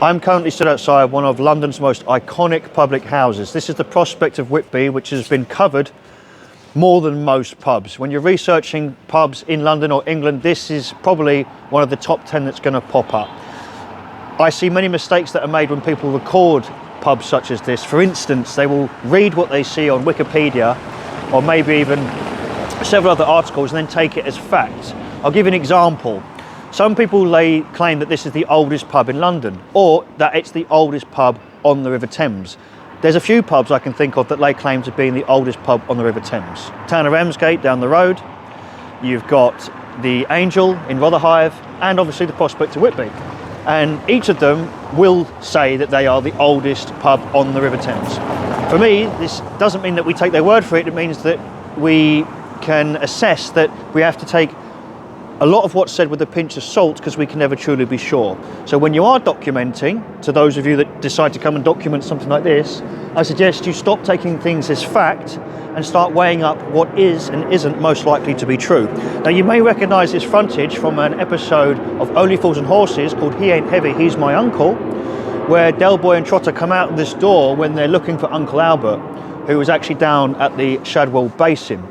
I'm currently stood outside one of London's most iconic public houses. This is the Prospect of Whitby, which has been covered more than most pubs. When you're researching pubs in London or England, this is probably one of the top 10 that's going to pop up. I see many mistakes that are made when people record pubs such as this. For instance, they will read what they see on Wikipedia or maybe even several other articles and then take it as fact. I'll give you an example. Some people claim that this is the oldest pub in London, or that it's the oldest pub on the River Thames. There's a few pubs I can think of that lay claim to being the oldest pub on the River Thames. Town of Ramsgate down the road, you've got the Angel in Rotherhithe, and obviously the Prospect of Whitby. And each of them will say that they are the oldest pub on the River Thames. For me, this doesn't mean that we take their word for it. It means that we can assess that we have to take a lot of what's said with a pinch of salt, because we can never truly be sure. So when you are documenting, to those of you that decide to come and document something like this, I suggest you stop taking things as fact and start weighing up what is and isn't most likely to be true. Now, you may recognise this frontage from an episode of Only Fools and Horses called He Ain't Heavy, He's My Uncle, where Del Boy and Trotter come out this door when they're looking for Uncle Albert, who was actually down at the Shadwell Basin.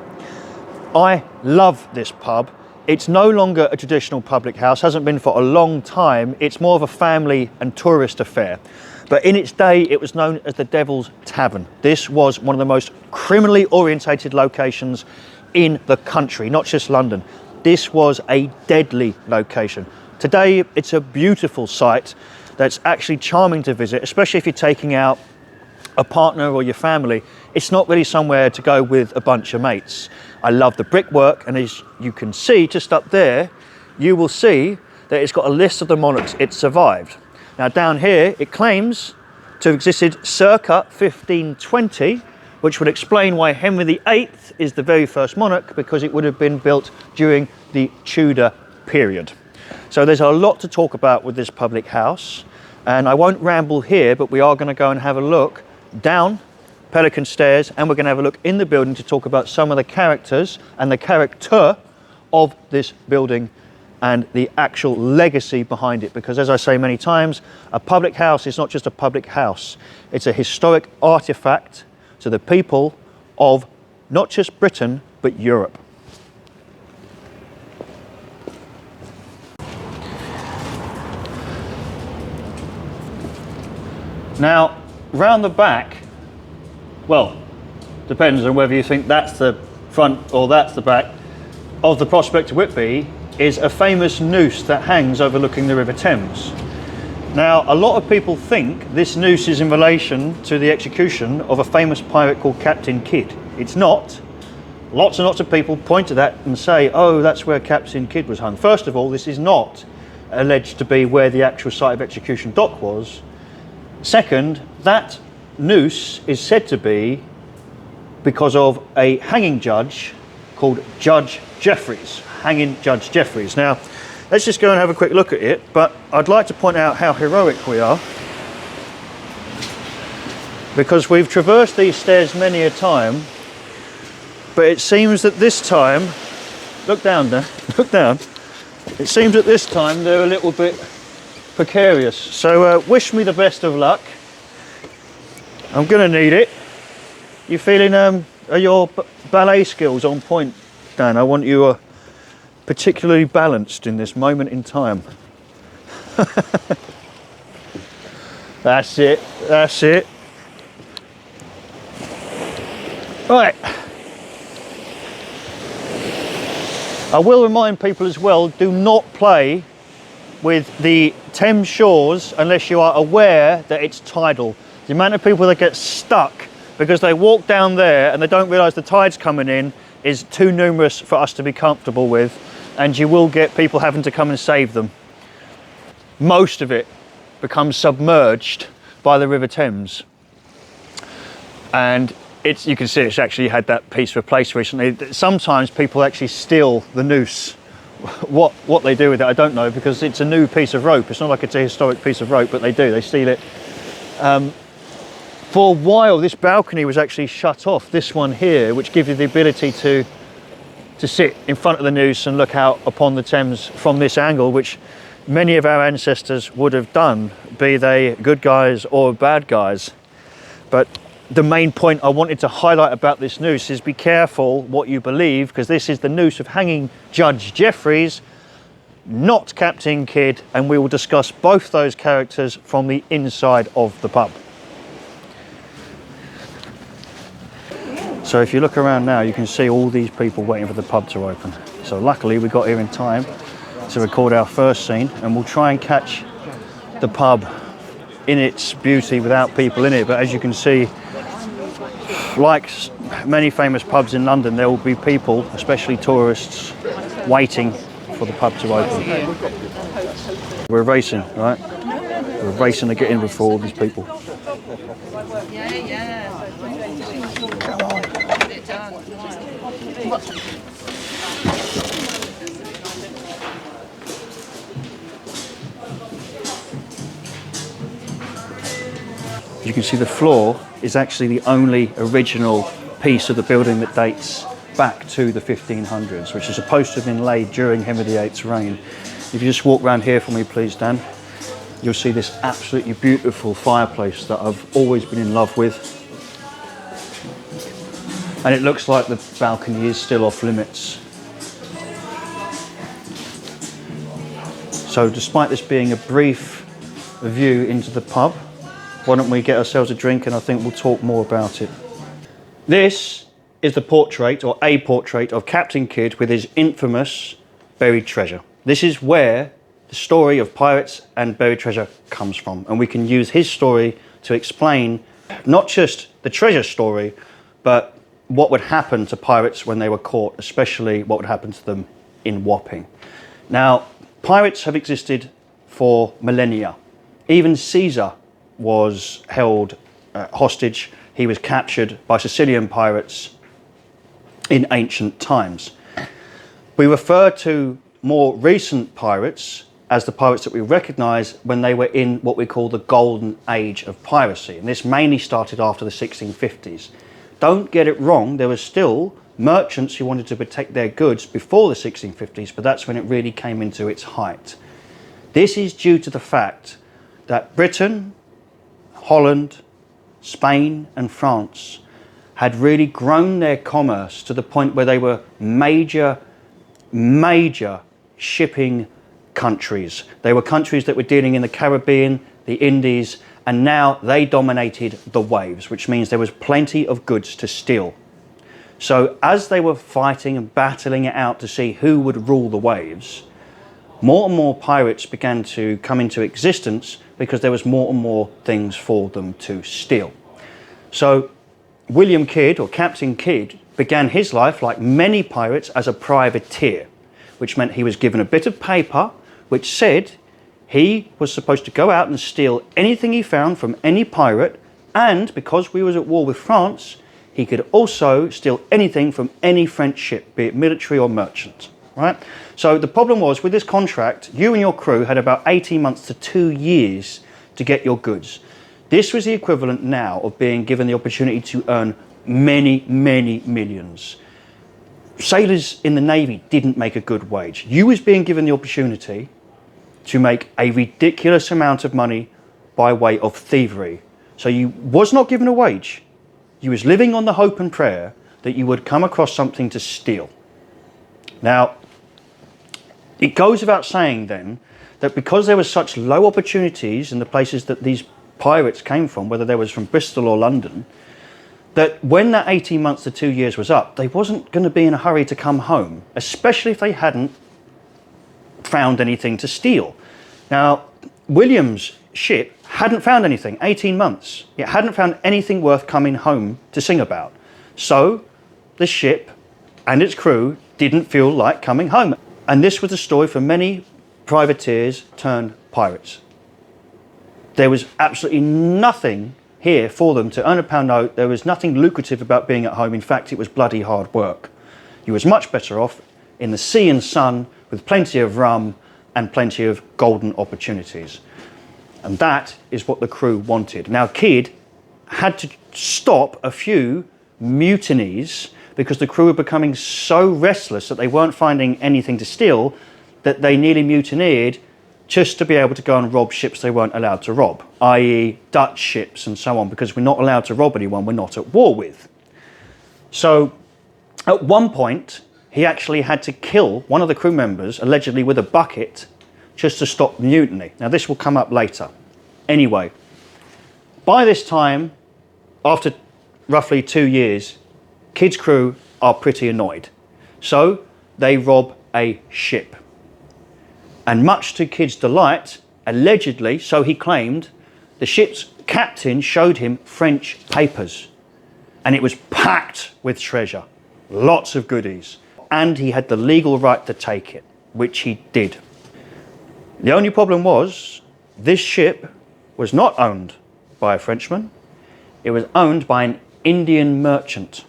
I love this pub. It's no longer a traditional public house, hasn't been for a long time. It's more of a family and tourist affair. But in its day, it was known as the Devil's Tavern. This was one of the most criminally orientated locations in the country, not just London. This was a deadly location. Today, it's a beautiful site that's actually charming to visit, especially if you're taking out a partner or your family. It's not really somewhere to go with a bunch of mates. I love the brickwork, and as you can see just up there, you will see that it's got a list of the monarchs it survived. Now down here, it claims to have existed circa 1520, which would explain why Henry VIII is the very first monarch, because it would have been built during the Tudor period. So there's a lot to talk about with this public house, and I won't ramble here, but we are going to go and have a look down Pelican Stairs, and we're going to have a look in the building to talk about some of the characters and the character of this building and the actual legacy behind it. Because as I say many times, a public house is not just a public house. It's a historic artifact to the people of not just Britain, but Europe. Now, round the back, well, depends on whether you think that's the front or that's the back of the Prospect of Whitby, is a famous noose that hangs overlooking the River Thames. Now, a lot of people think this noose is in relation to the execution of a famous pirate called Captain Kidd. It's not. Lots and lots of people point to that and say, oh, that's where Captain Kidd was hung. First of all, this is not alleged to be where the actual site of execution dock was. Second, that noose is said to be because of a hanging judge called Judge Jeffreys, hanging Judge Jeffreys. Now, let's just go and have a quick look at it, but I'd like to point out how heroic we are, because we've traversed these stairs many a time, but it seems that this time, look down there, look down, it seems that this time they're a little bit precarious. So wish me the best of luck. I'm gonna need it. You feeling, are your ballet skills on point, Dan? I want you particularly balanced in this moment in time. That's it, that's it. Right. I will remind people as well, do not play with the Thames shores unless you are aware that it's tidal. The amount of people that get stuck because they walk down there and they don't realise the tide's coming in is too numerous for us to be comfortable with, and you will get people having to come and save them. Most of it becomes submerged by the River Thames, and you can see it's actually had that piece replaced recently. Sometimes people actually steal the noose. What they do with it, I don't know, because it's a new piece of rope. It's not like it's a historic piece of rope, but they do, they steal it. For a while, this balcony was actually shut off, this one here, which gives you the ability to sit in front of the noose and look out upon the Thames from this angle, which many of our ancestors would have done, be they good guys or bad guys. But the main point I wanted to highlight about this noose is be careful what you believe, because this is the noose of hanging Judge Jeffreys, not Captain Kidd, and we will discuss both those characters from the inside of the pub. So if you look around now, you can see all these people waiting for the pub to open. So luckily we got here in time to record our first scene, and we'll try and catch the pub in its beauty without people in it. But as you can see, like many famous pubs in London, there will be people, especially tourists, waiting for the pub to open. We're racing, right? We're racing to get in before all these people. You can see the floor is actually the only original piece of the building that dates back to the 1500s, which is supposed to have been laid during Henry VIII's reign. If you just walk around here for me, please, Dan, you'll see this absolutely beautiful fireplace that I've always been in love with. And it looks like the balcony is still off limits. So despite this being a brief view into the pub, why don't we get ourselves a drink, and I think we'll talk more about it. This is the portrait, or a portrait, of Captain Kidd with his infamous buried treasure. This is where the story of pirates and buried treasure comes from, and we can use his story to explain not just the treasure story, but what would happen to pirates when they were caught, especially what would happen to them in Wapping. Now, pirates have existed for millennia. Even Caesar was held hostage. He was captured by Sicilian pirates in ancient times. We refer to more recent pirates as the pirates that we recognise when they were in what we call the golden age of piracy, and this mainly started after the 1650s. Don't get it wrong, there were still merchants who wanted to protect their goods before the 1650s, but that's when it really came into its height. This is due to the fact that Britain, Holland, Spain and France had really grown their commerce to the point where they were major shipping countries. They were countries that were dealing in the Caribbean, the Indies, and now they dominated the waves, which means there was plenty of goods to steal. So as they were fighting and battling it out to see who would rule the waves, more and more pirates began to come into existence because there was more and more things for them to steal. So William Kidd, or Captain Kidd, began his life, like many pirates, as a privateer, which meant he was given a bit of paper which said he was supposed to go out and steal anything he found from any pirate, and because we was at war with France, he could also steal anything from any French ship, be it military or merchant. Right? So the problem was, with this contract, you and your crew had about 18 months to 2 years to get your goods. This was the equivalent now of being given the opportunity to earn many millions. Sailors in the Navy didn't make a good wage. You was being given the opportunity to make a ridiculous amount of money by way of thievery. So you was not given a wage. You was living on the hope and prayer that you would come across something to steal. Now, it goes without saying then that because there were such low opportunities in the places that these pirates came from, whether they was from Bristol or London, that when that 18 months to 2 years was up, they wasn't going to be in a hurry to come home, especially if they hadn't found anything to steal. Now, William's ship hadn't found anything, 18 months. It hadn't found anything worth coming home to sing about. So the ship and its crew didn't feel like coming home. And this was the story for many privateers turned pirates. There was absolutely nothing here for them to earn a pound note. There was nothing lucrative about being at home. In fact, it was bloody hard work. You was much better off in the sea and sun with plenty of rum and plenty of golden opportunities. And that is what the crew wanted. Now, Kidd had to stop a few mutinies because the crew were becoming so restless that they weren't finding anything to steal that they nearly mutineered just to be able to go and rob ships they weren't allowed to rob, i.e. Dutch ships and so on, because we're not allowed to rob anyone we're not at war with. So at one point, he actually had to kill one of the crew members, allegedly with a bucket, just to stop mutiny. Now, this will come up later. Anyway, by this time, after roughly 2 years, Kidd's crew are pretty annoyed. So they rob a ship. And much to Kidd's delight, allegedly, so he claimed, the ship's captain showed him French papers. And it was packed with treasure, lots of goodies. And he had the legal right to take it, which he did. The only problem was, this ship was not owned by a Frenchman. It was owned by an Indian merchant.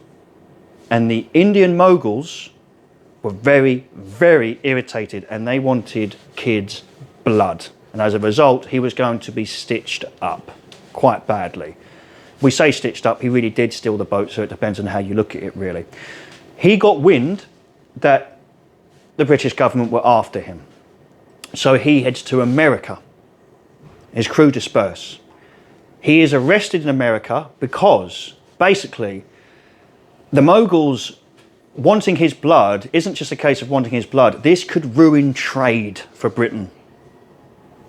And the Indian moguls were very, very irritated, and they wanted Kidd's blood. And as a result, he was going to be stitched up quite badly. We say stitched up, he really did steal the boat, so it depends on how you look at it, really. He got wind that the British government were after him. So he heads to America. His crew disperse. He is arrested in America because, basically, the moguls wanting his blood isn't just a case of wanting his blood. This could ruin trade for Britain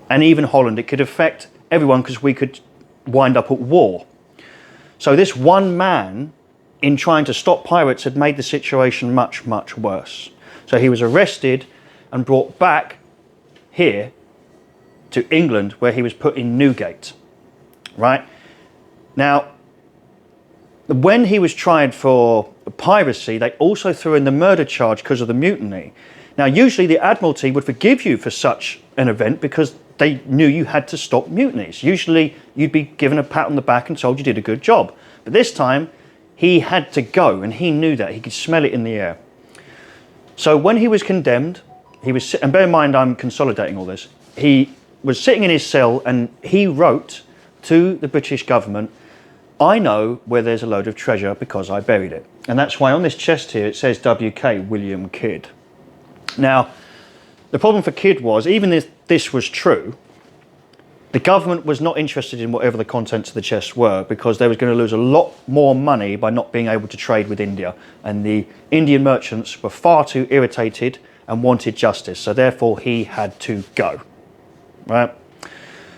and even Holland. It could affect everyone because we could wind up at war. So this one man, in trying to stop pirates, had made the situation much, much worse. So he was arrested and brought back here to England, where he was put in Newgate, right? Now, when he was tried for piracy, they also threw in the murder charge because of the mutiny. Now, usually the Admiralty would forgive you for such an event because they knew you had to stop mutinies. Usually you'd be given a pat on the back and told you did a good job. But this time, he had to go, and he knew that. He could smell it in the air. So when he was condemned, he was, and bear in mind I'm consolidating all this, he was sitting in his cell and he wrote to the British government, I know where there's a load of treasure because I buried it. And that's why on this chest here it says W.K. William Kidd. Now, the problem for Kidd was, even if this was true, the government was not interested in whatever the contents of the chest were, because they was going to lose a lot more money by not being able to trade with India. And the Indian merchants were far too irritated and wanted justice. So therefore he had to go, right?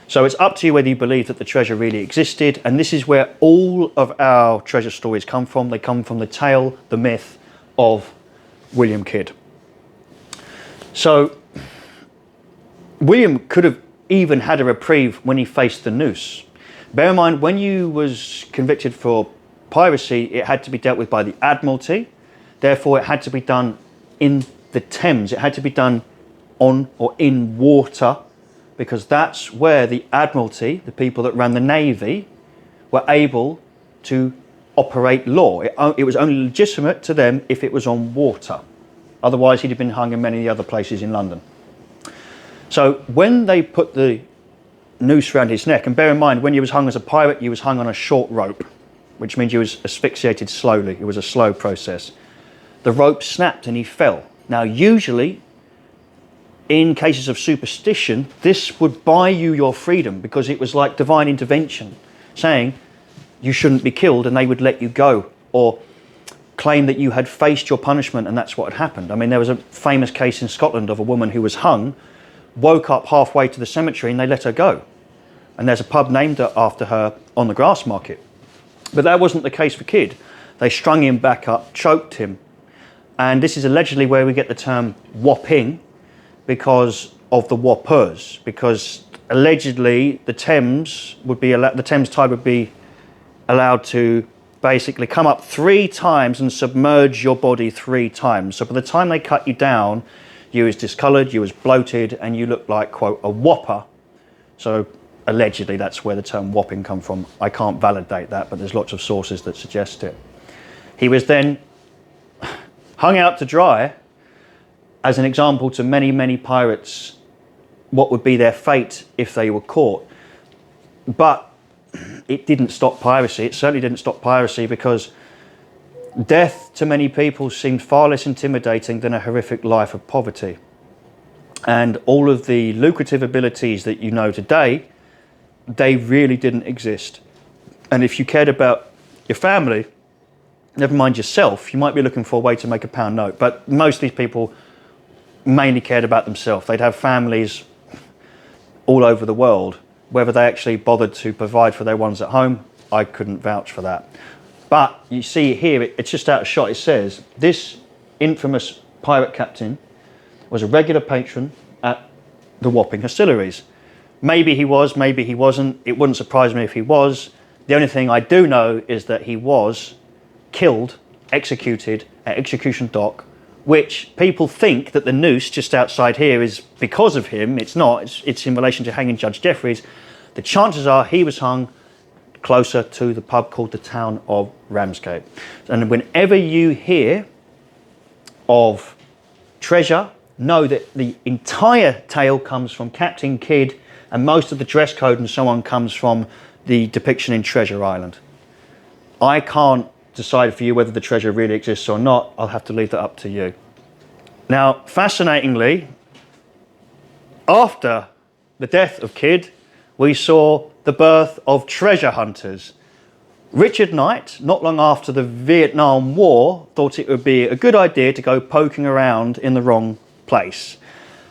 So it's up to you whether you believe that the treasure really existed. And this is where all of our treasure stories come from. They come from the tale, the myth of William Kidd. So William could have even had a reprieve when he faced the noose. Bear in mind, when you was convicted for piracy, it had to be dealt with by the Admiralty. Therefore, it had to be done in the Thames. It had to be done on or in water, because that's where the Admiralty, the people that ran the Navy, were able to operate law. It was only legitimate to them if it was on water. Otherwise, he'd have been hung in many other places in London. So when they put the noose around his neck, and bear in mind, when you was hung as a pirate, you was hung on a short rope, which means you was asphyxiated slowly. It was a slow process. The rope snapped and he fell. Now, usually, in cases of superstition, this would buy you your freedom, because it was like divine intervention, saying you shouldn't be killed, and they would let you go, or claim that you had faced your punishment and that's what had happened. I mean, there was a famous case in Scotland of a woman who was hung, woke up halfway to the cemetery and they let her go. And there's a pub named after her on the Grassmarket. But that wasn't the case for Kidd. They strung him back up, choked him. And this is allegedly where we get the term whopping, because of the whoppers. Because allegedly the Thames tide would be allowed to basically come up 3 times and submerge your body 3 times. So by the time they cut you down, you was discoloured, you was bloated, and you looked like, quote, a whopper. So allegedly that's where the term whopping come from. I can't validate that, but there's lots of sources that suggest it. He was then hung out to dry as an example to many, many pirates, what would be their fate if they were caught. But it didn't stop piracy. It certainly didn't stop piracy, because death to many people seemed far less intimidating than a horrific life of poverty. And all of the lucrative abilities that you know today, they really didn't exist. And if you cared about your family, never mind yourself, you might be looking for a way to make a pound note. But most of these people mainly cared about themselves. They'd have families all over the world. Whether they actually bothered to provide for their ones at home, I couldn't vouch for that. But you see here, it's just out of shot. It says, this infamous pirate captain was a regular patron at the Wapping Distilleries. Maybe he was, maybe he wasn't. It wouldn't surprise me if he was. The only thing I do know is that he was killed, executed at Execution Dock, which people think that the noose just outside here is because of him. It's not. It's in relation to hanging Judge Jeffreys. The chances are he was hung closer to the pub called the Town of Ramsgate. And whenever you hear of treasure, know that the entire tale comes from Captain Kidd, and most of the dress code and so on comes from the depiction in Treasure Island. I can't decide for you whether the treasure really exists or not. I'll have to leave that up to you. Now, fascinatingly, after the death of Kidd, we saw the birth of treasure hunters. Richard Knight, not long after the Vietnam War, thought it would be a good idea to go poking around in the wrong place.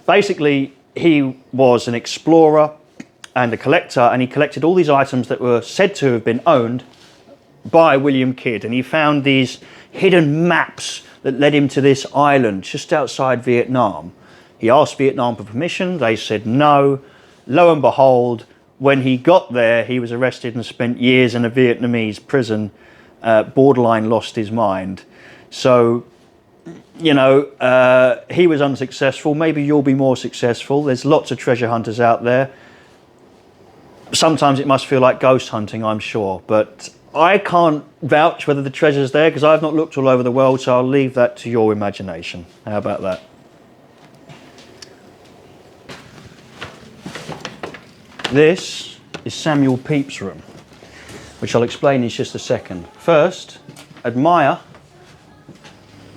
Basically, he was an explorer and a collector, and he collected all these items that were said to have been owned by William Kidd, and he found these hidden maps that led him to this island just outside Vietnam. He asked Vietnam for permission, they said no. Lo and behold, when he got there, he was arrested and spent years in a Vietnamese prison, borderline lost his mind. So, you know, he was unsuccessful. Maybe you'll be more successful. There's lots of treasure hunters out there. Sometimes it must feel like ghost hunting, I'm sure, but I can't vouch whether the treasure's there because I've not looked all over the world, so I'll leave that to your imagination. How about that? This is Samuel Pepys' room, which I'll explain in just a second. First, admire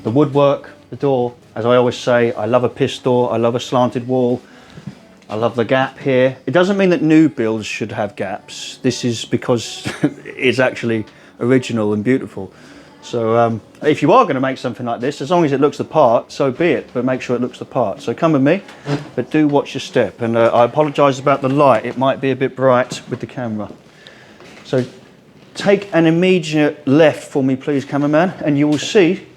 the woodwork, the door. As I always say, I love a piss door, I love a slanted wall, I love the gap here. It doesn't mean that new builds should have gaps. This is because it's actually original and beautiful. So if you are going to make something like this, as long as it looks the part, so be it, but make sure it looks the part. So come with me, but do watch your step. And I apologise about the light. It might be a bit bright with the camera. So take an immediate left for me, please, cameraman, and you will see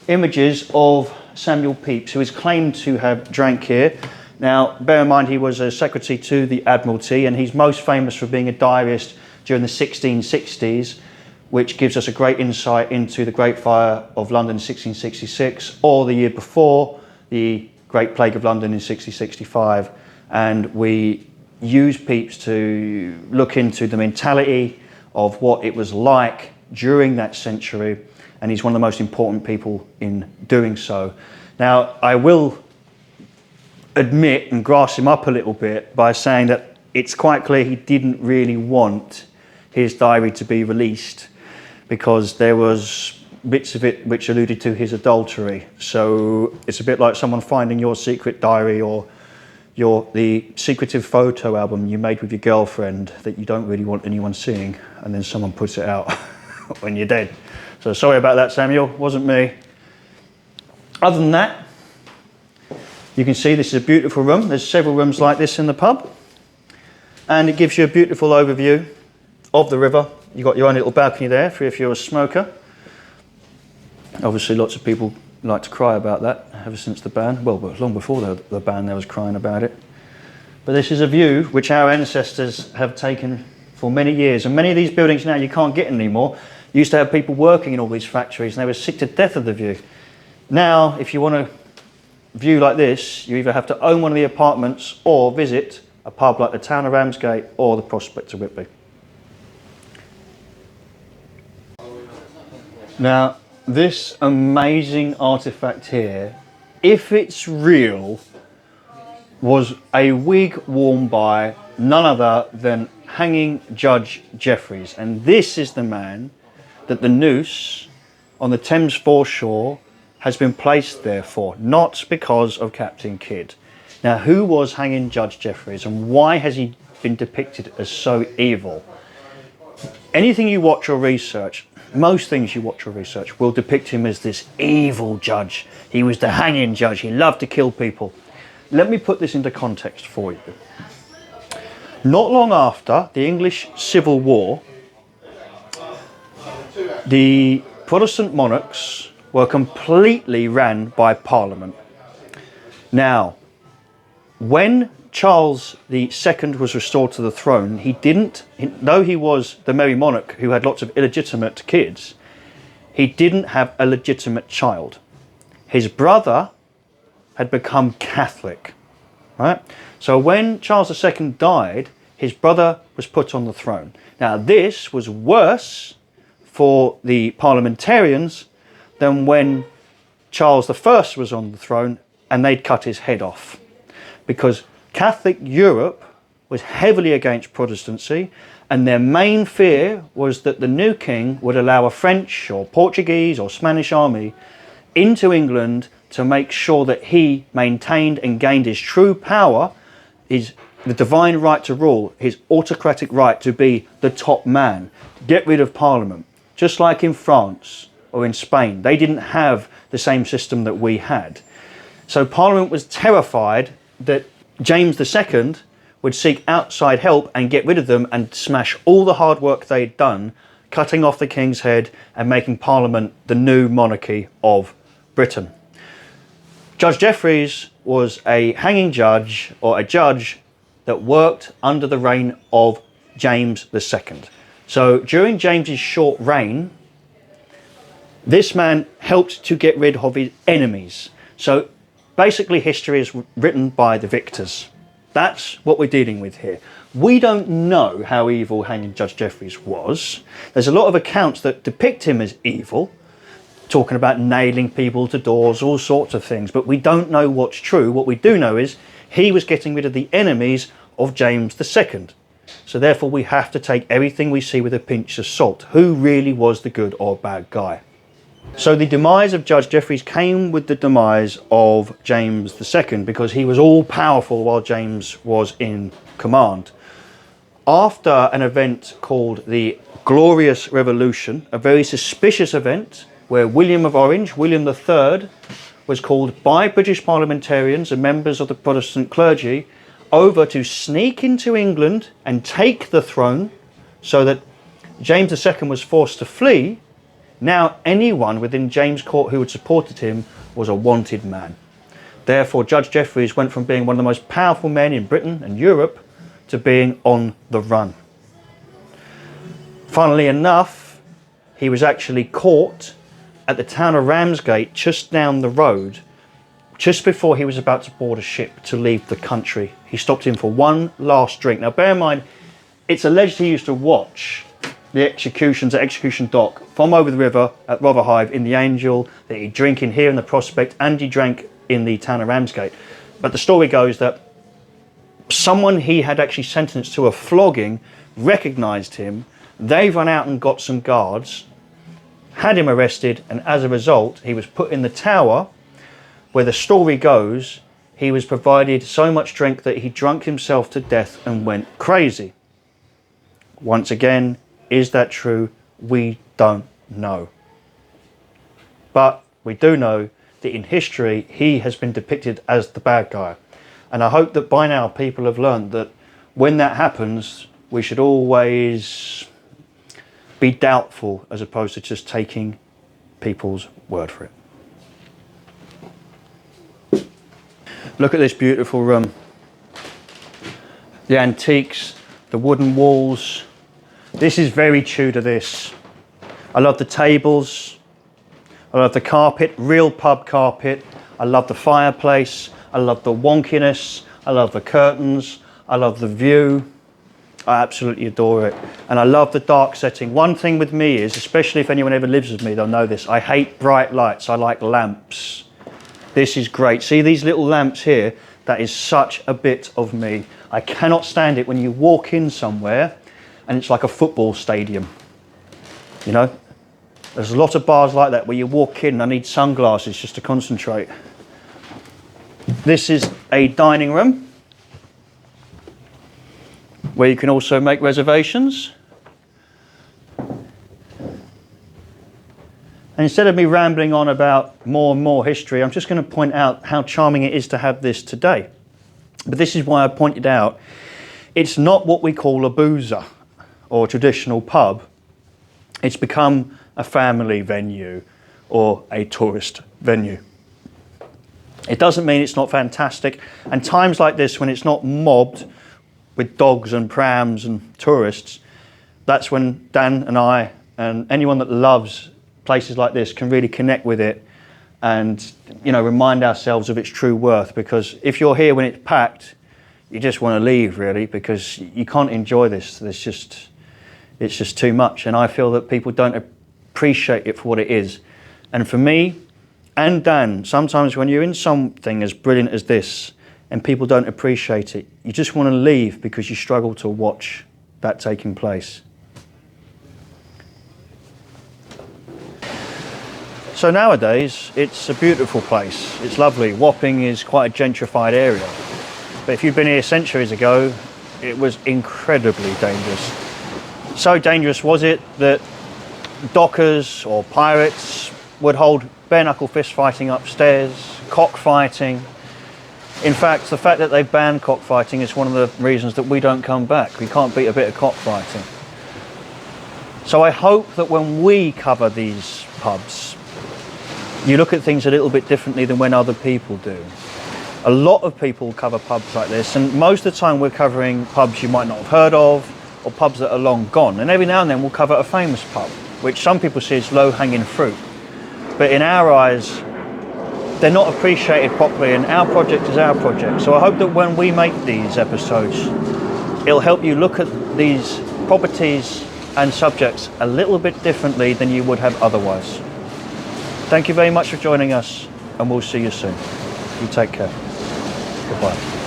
images of Samuel Pepys, who is claimed to have drank here. Now, bear in mind, he was a secretary to the Admiralty, and he's most famous for being a diarist during the 1660s, which gives us a great insight into the Great Fire of London in 1666, or the year before, the Great Plague of London in 1665. And we use Pepys to look into the mentality of what it was like during that century, and he's one of the most important people in doing so. Now, I will admit and grass him up a little bit by saying that it's quite clear he didn't really want his diary to be released because there was bits of it which alluded to his adultery. So it's a bit like someone finding your secret diary or the secretive photo album you made with your girlfriend that you don't really want anyone seeing, and then someone puts it out when you're dead. So sorry about that, Samuel, wasn't me. Other than that, you can see this is a beautiful room. There's several rooms like this in the pub, and it gives you a beautiful overview of the river. You've got your own little balcony there for if you're a smoker. Obviously lots of people like to cry about that ever since the ban. Well, long before the ban there was crying about it. But this is a view which our ancestors have taken for many years, and many of these buildings now you can't get anymore. You used to have people working in all these factories and they were sick to death of the view. Now, if you want a view like this, you either have to own one of the apartments or visit a pub like the Town of Ramsgate or the Prospect of Whitby. Now, this amazing artefact here, if it's real, was a wig worn by none other than hanging Judge Jeffreys. And this is the man that the noose on the Thames foreshore has been placed there for, not because of Captain Kidd. Now, who was hanging Judge Jeffreys, and why has he been depicted as so evil? Anything you watch or research, most things you watch or research, will depict him as this evil judge. He was the hanging judge. He loved to kill people. Let me put this into context for you. Not long after the English Civil War, the Protestant monarchs were completely ran by Parliament. Now, when Charles II was restored to the throne, though he was the merry monarch who had lots of illegitimate kids, he didn't have a legitimate child. His brother had become Catholic, right? So when Charles II died, his brother was put on the throne. Now, this was worse for the parliamentarians than when Charles I was on the throne and they'd cut his head off, because Catholic Europe was heavily against Protestancy, and their main fear was that the new king would allow a French or Portuguese or Spanish army into England to make sure that he maintained and gained his true power, the divine right to rule, his autocratic right to be the top man, get rid of Parliament. Just like in France or in Spain, they didn't have the same system that we had. So Parliament was terrified that James II would seek outside help and get rid of them and smash all the hard work they'd done, cutting off the king's head and making Parliament the new monarchy of Britain. Judge Jeffreys was a hanging judge, or a judge that worked under the reign of James II. So during James's short reign, this man helped to get rid of his enemies. So basically history is written by the victors. That's what we're dealing with here. We don't know how evil hanging Judge Jeffreys was. There's a lot of accounts that depict him as evil, talking about nailing people to doors, all sorts of things, but we don't know what's true. What we do know is he was getting rid of the enemies of James II. So therefore we have to take everything we see with a pinch of salt. Who really was the good or bad guy? So the demise of Judge Jeffreys came with the demise of James II, because he was all powerful while James was in command. After an event called the Glorious Revolution, a very suspicious event where William of Orange, William III, was called by British parliamentarians and members of the Protestant clergy over to sneak into England and take the throne, so that James II was forced to flee. Now anyone within James' court who had supported him was a wanted man. Therefore, Judge Jeffreys went from being one of the most powerful men in Britain and Europe to being on the run. Funnily enough, he was actually caught at the town of Ramsgate, just down the road, just before he was about to board a ship to leave the country. He stopped in for one last drink. Now bear in mind, it's alleged he used to watch the executions at Execution Dock from over the river at Rotherhithe in the Angel, that he'd drink in here in the Prospect, and he drank in the town of Ramsgate. But the story goes that someone he had actually sentenced to a flogging recognised him. They run out and got some guards, had him arrested, and as a result he was put in the tower, where the story goes he was provided so much drink that he drunk himself to death and went crazy. Once again, is that true? We don't know. But we do know that in history he has been depicted as the bad guy. And I hope that by now people have learned that when that happens, we should always be doubtful as opposed to just taking people's word for it. Look at this beautiful room. The antiques, the wooden walls. This is very true to this. I love the tables. I love the carpet, real pub carpet. I love the fireplace. I love the wonkiness. I love the curtains. I love the view. I absolutely adore it. And I love the dark setting. One thing with me is, especially if anyone ever lives with me, they'll know this, I hate bright lights. I like lamps. This is great. See these little lamps here? That is such a bit of me. I cannot stand it when you walk in somewhere and it's like a football stadium. You know, there's a lot of bars like that where you walk in and I need sunglasses just to concentrate. This is a dining room where you can also make reservations. And instead of me rambling on about more and more history, I'm just going to point out how charming it is to have this today. But this is why I pointed out it's not what we call a boozer or a traditional pub. It's become a family venue or a tourist venue. It doesn't mean it's not fantastic. And times like this, when it's not mobbed with dogs and prams and tourists, that's when Dan and I and anyone that loves places like this can really connect with it and, you know, remind ourselves of its true worth. Because if you're here when it's packed, you just want to leave, really, because you can't enjoy this. It's just too much. And I feel that people don't appreciate it for what it is. And for me and Dan, sometimes when you're in something as brilliant as this and people don't appreciate it, you just want to leave because you struggle to watch that taking place. So nowadays, it's a beautiful place. It's lovely. Wapping is quite a gentrified area. But if you'd been here centuries ago, it was incredibly dangerous. So dangerous was it that dockers or pirates would hold bare-knuckle fist fighting upstairs, cockfighting. In fact, the fact that they banned cockfighting is one of the reasons that we don't come back. We can't beat a bit of cockfighting. So I hope that when we cover these pubs, you look at things a little bit differently than when other people do. A lot of people cover pubs like this, and most of the time we're covering pubs you might not have heard of, or pubs that are long gone. And every now and then we'll cover a famous pub, which some people see as low-hanging fruit. But in our eyes, they're not appreciated properly, and our project is our project. So I hope that when we make these episodes, it'll help you look at these properties and subjects a little bit differently than you would have otherwise. Thank you very much for joining us, and we'll see you soon. You take care. Goodbye.